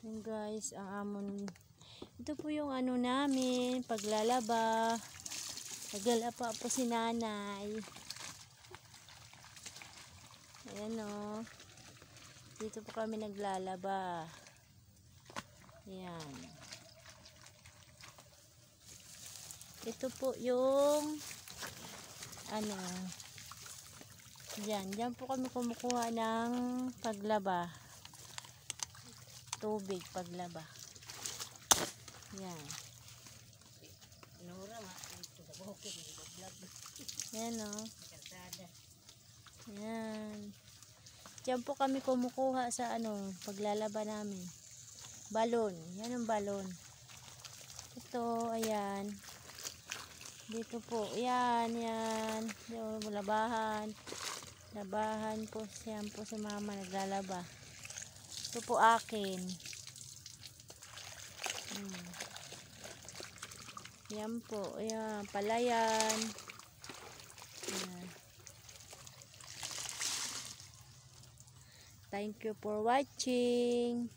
Yan guys, ang amon. Ito po yung ano namin, paglalaba. Naglalaba po si nanay. Ayan o. Dito po kami naglalaba. Ayan. Ito po yung ano. Diyan po kami kumukuha ng paglaba. Tubig paglaba. Yan. Yan o. Yan. Diyan po kami kumukuha sa ano, paglalaba namin. Balon. Yan ang balon. Ito, ayan. Dito po. Yan, yan. Yung labahan. Labahan po. Yan po si mama naglalaba. Ito po akin. Yan po. Ayan. Palayan. Ayan. Thank you for watching.